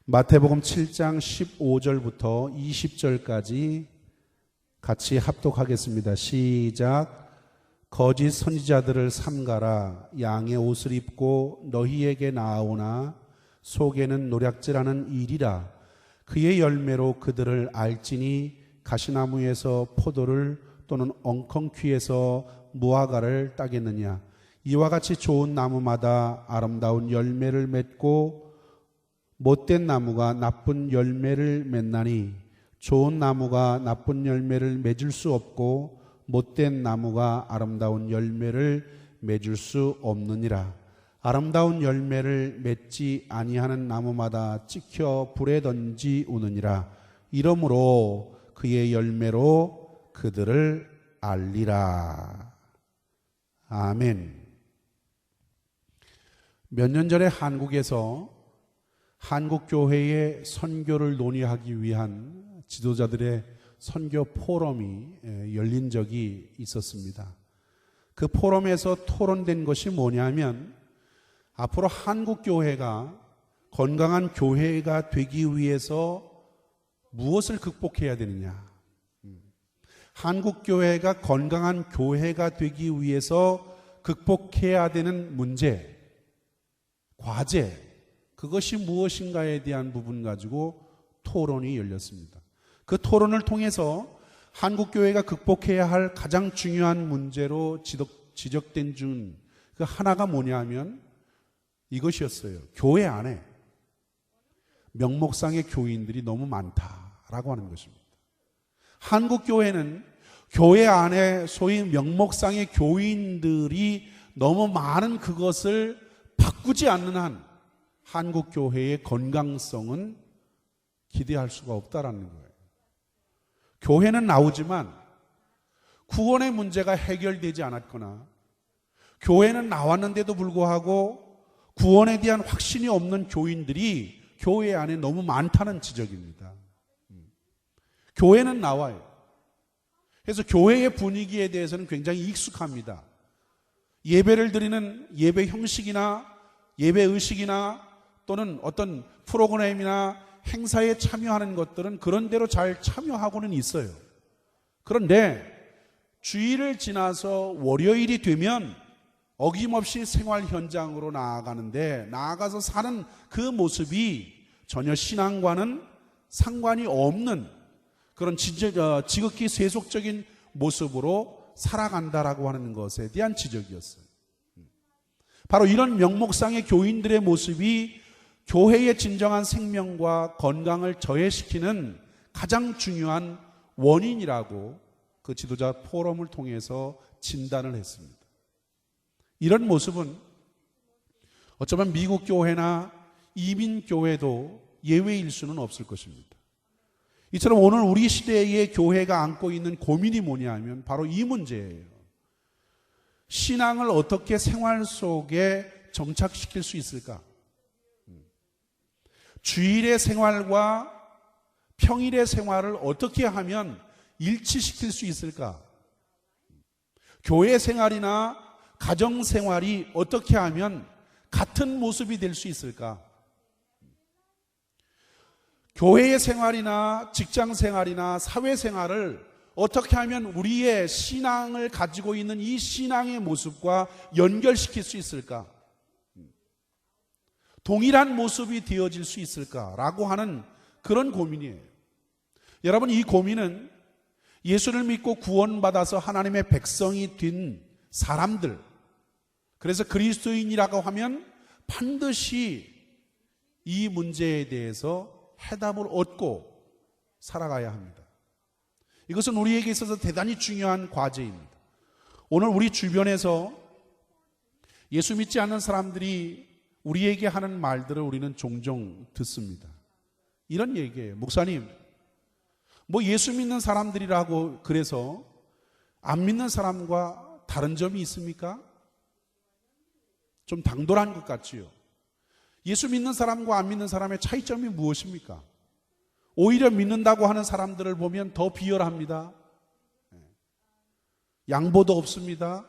마태복음 7장 15절부터 20절까지 같이 합독하겠습니다. 시작. 거짓 선지자들을 삼가라. 양의 옷을 입고 너희에게 나아오나 속에는 노략질하는 일이라. 그의 열매로 그들을 알지니 가시나무에서 포도를 또는 엉겅퀴에서 무화과를 따겠느냐. 이와 같이 좋은 나무마다 아름다운 열매를 맺고 못된 나무가 나쁜 열매를 맺나니 좋은 나무가 나쁜 열매를 맺을 수 없고 못된 나무가 아름다운 열매를 맺을 수 없느니라. 아름다운 열매를 맺지 아니하는 나무마다 찍혀 불에 던지우느니라. 이러므로 그의 열매로 그들을 알리라. 아멘. 몇 년 전에 한국에서 한국교회의 선교를 논의하기 위한 지도자들의 선교 포럼이 열린 적이 있었습니다. 그 포럼에서 토론된 것이 뭐냐면 앞으로 한국교회가 건강한 교회가 되기 위해서 무엇을 극복해야 되느냐. 한국교회가 건강한 교회가 되기 위해서 극복해야 되는 문제, 과제, 그것이 무엇인가에 대한 부분 가지고 토론이 열렸습니다. 그 토론을 통해서 한국교회가 극복해야 할 가장 중요한 문제로 지적된 중 그 하나가 뭐냐면 이것이었어요. 교회 안에 명목상의 교인들이 너무 많다라고 하는 것입니다. 한국교회는 교회 안에 소위 명목상의 교인들이 너무 많은 그것을 바꾸지 않는 한 한국교회의 건강성은 기대할 수가 없다라는 거예요. 교회는 나오지만 구원의 문제가 해결되지 않았거나 교회는 나왔는데도 불구하고 구원에 대한 확신이 없는 교인들이 교회 안에 너무 많다는 지적입니다. 교회는 나와요. 그래서 교회의 분위기에 대해서는 굉장히 익숙합니다. 예배를 드리는 예배 형식이나 예배 의식이나 또는 어떤 프로그램이나 행사에 참여하는 것들은 그런 대로 잘 참여하고는 있어요. 그런데 주일을 지나서 월요일이 되면 어김없이 생활 현장으로 나아가서 사는 그 모습이 전혀 신앙과는 상관이 없는 그런 지극히 세속적인 모습으로 살아간다라고 하는 것에 대한 지적이었어요. 바로 이런 명목상의 교인들의 모습이 교회의 진정한 생명과 건강을 저해시키는 가장 중요한 원인이라고 그 지도자 포럼을 통해서 진단을 했습니다. 이런 모습은 어쩌면 미국 교회나 이민 교회도 예외일 수는 없을 것입니다. 이처럼 오늘 우리 시대의 교회가 안고 있는 고민이 뭐냐면 바로 이 문제예요. 신앙을 어떻게 생활 속에 정착시킬 수 있을까? 주일의 생활과 평일의 생활을 어떻게 하면 일치시킬 수 있을까? 교회 생활이나 가정 생활이 어떻게 하면 같은 모습이 될 수 있을까? 교회의 생활이나 직장 생활이나 사회 생활을 어떻게 하면 우리의 신앙을 가지고 있는 이 신앙의 모습과 연결시킬 수 있을까? 동일한 모습이 되어질 수 있을까라고 하는 그런 고민이에요. 여러분, 이 고민은 예수를 믿고 구원받아서 하나님의 백성이 된 사람들, 그래서 그리스도인이라고 하면 반드시 이 문제에 대해서 해답을 얻고 살아가야 합니다. 이것은 우리에게 있어서 대단히 중요한 과제입니다. 오늘 우리 주변에서 예수 믿지 않는 사람들이 우리에게 하는 말들을 우리는 종종 듣습니다. 이런 얘기예요. 목사님, 뭐 예수 믿는 사람들이라고 그래서 안 믿는 사람과 다른 점이 있습니까? 좀 당돌한 것 같지요. 예수 믿는 사람과 안 믿는 사람의 차이점이 무엇입니까? 오히려 믿는다고 하는 사람들을 보면 더 비열합니다. 양보도 없습니다.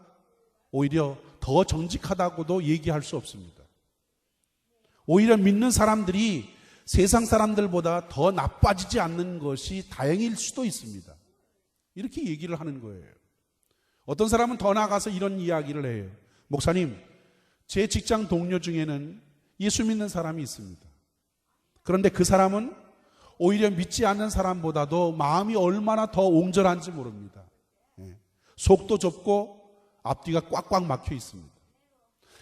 오히려 더 정직하다고도 얘기할 수 없습니다. 오히려 믿는 사람들이 세상 사람들보다 더 나빠지지 않는 것이 다행일 수도 있습니다. 이렇게 얘기를 하는 거예요. 어떤 사람은 더 나아가서 이런 이야기를 해요. 목사님, 제 직장 동료 중에는 예수 믿는 사람이 있습니다. 그런데 그 사람은 오히려 믿지 않는 사람보다도 마음이 얼마나 더 옹졸한지 모릅니다. 속도 좁고 앞뒤가 꽉꽉 막혀 있습니다.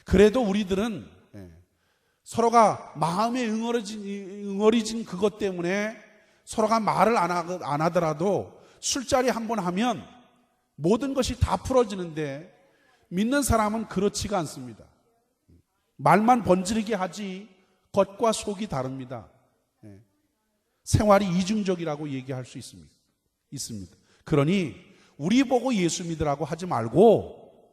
그래도 우리들은 서로가 마음에 응어리진 그것 때문에 서로가 말을 안 하더라도 술자리 한번 하면 모든 것이 다 풀어지는데 믿는 사람은 그렇지가 않습니다. 말만 번지르게 하지 겉과 속이 다릅니다. 생활이 이중적이라고 얘기할 수 있습니다. 그러니 우리 보고 예수 믿으라고 하지 말고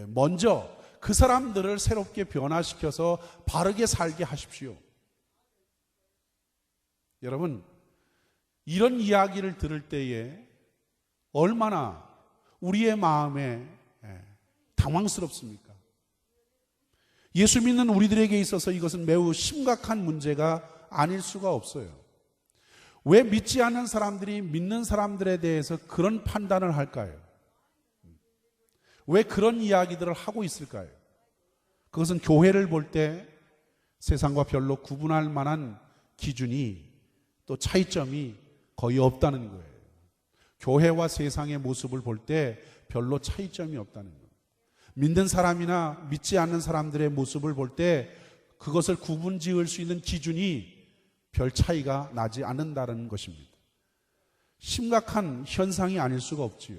먼저 그 사람들을 새롭게 변화시켜서 바르게 살게 하십시오. 여러분, 이런 이야기를 들을 때에 얼마나 우리의 마음에 당황스럽습니까? 예수 믿는 우리들에게 있어서 이것은 매우 심각한 문제가 아닐 수가 없어요. 왜 믿지 않는 사람들이 믿는 사람들에 대해서 그런 판단을 할까요? 왜 그런 이야기들을 하고 있을까요? 그것은 교회를 볼 때 세상과 별로 구분할 만한 기준이 또 차이점이 거의 없다는 거예요. 교회와 세상의 모습을 볼 때 별로 차이점이 없다는 거예요. 믿는 사람이나 믿지 않는 사람들의 모습을 볼 때 그것을 구분 지을 수 있는 기준이 별 차이가 나지 않는다는 것입니다. 심각한 현상이 아닐 수가 없지요.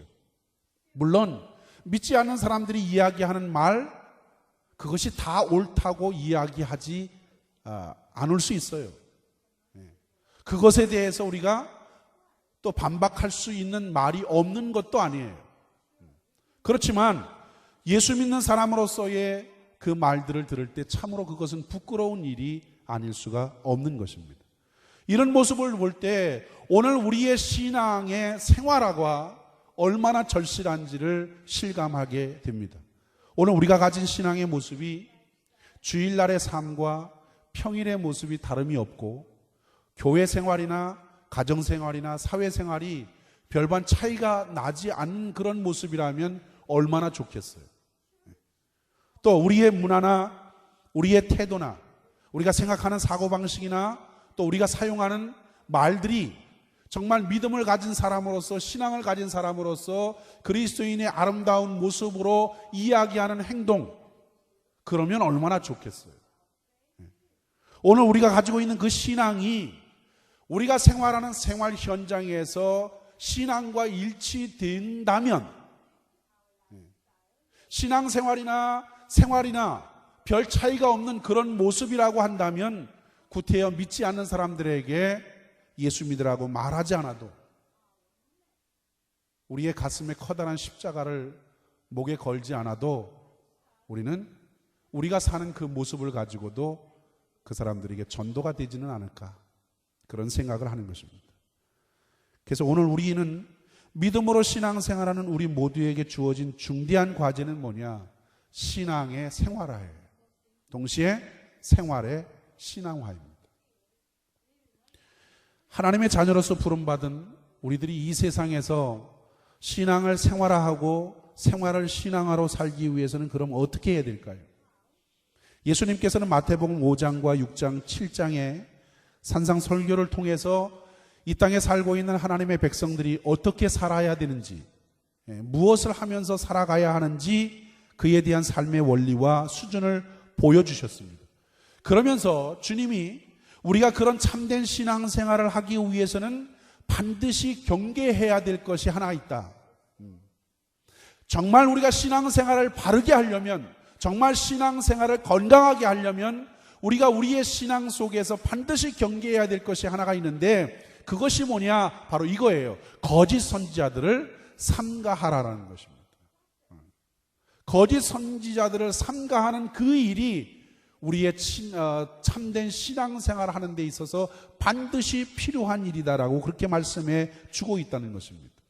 물론 믿지 않는 사람들이 이야기하는 말, 그것이 다 옳다고 이야기하지 않을 수 있어요. 그것에 대해서 우리가 또 반박할 수 있는 말이 없는 것도 아니에요. 그렇지만 예수 믿는 사람으로서의 그 말들을 들을 때 참으로 그것은 부끄러운 일이 아닐 수가 없는 것입니다. 이런 모습을 볼 때 오늘 우리의 신앙의 생활화가 얼마나 절실한지를 실감하게 됩니다. 오늘 우리가 가진 신앙의 모습이 주일날의 삶과 평일의 모습이 다름이 없고 교회 생활이나 가정 생활이나 사회 생활이 별반 차이가 나지 않는 그런 모습이라면 얼마나 좋겠어요. 또 우리의 문화나 우리의 태도나 우리가 생각하는 사고방식이나 또 우리가 사용하는 말들이 정말 믿음을 가진 사람으로서 신앙을 가진 사람으로서 그리스도인의 아름다운 모습으로 이야기하는 행동, 그러면 얼마나 좋겠어요. 오늘 우리가 가지고 있는 그 신앙이 우리가 생활하는 생활 현장에서 신앙과 일치된다면 신앙생활이나 생활이나 별 차이가 없는 그런 모습이라고 한다면 구태여 믿지 않는 사람들에게 예수 믿으라고 말하지 않아도 우리의 가슴에 커다란 십자가를 목에 걸지 않아도 우리는 우리가 사는 그 모습을 가지고도 그 사람들에게 전도가 되지는 않을까, 그런 생각을 하는 것입니다. 그래서 오늘 우리는 믿음으로 신앙생활하는 우리 모두에게 주어진 중대한 과제는 뭐냐? 신앙의 생활화예요. 동시에 생활의 신앙화입니다. 하나님의 자녀로서 부름받은 우리들이 이 세상에서 신앙을 생활화하고 생활을 신앙화로 살기 위해서는 그럼 어떻게 해야 될까요? 예수님께서는 마태복음 5장과 6장, 7장에 산상설교를 통해서 이 땅에 살고 있는 하나님의 백성들이 어떻게 살아야 되는지, 무엇을 하면서 살아가야 하는지 그에 대한 삶의 원리와 수준을 보여주셨습니다. 그러면서 주님이 우리가 그런 참된 신앙생활을 하기 위해서는 반드시 경계해야 될 것이 하나 있다. 정말 우리가 신앙생활을 바르게 하려면, 정말 신앙생활을 건강하게 하려면 우리가 우리의 신앙 속에서 반드시 경계해야 될 것이 하나가 있는데 그것이 뭐냐? 바로 이거예요. 거짓 선지자들을 삼가하라는 것입니다. 거짓 선지자들을 삼가하는 그 일이 우리의 참된 신앙생활을 하는 데 있어서 반드시 필요한 일이다라고 그렇게 말씀해 주고 있다는 것입니다.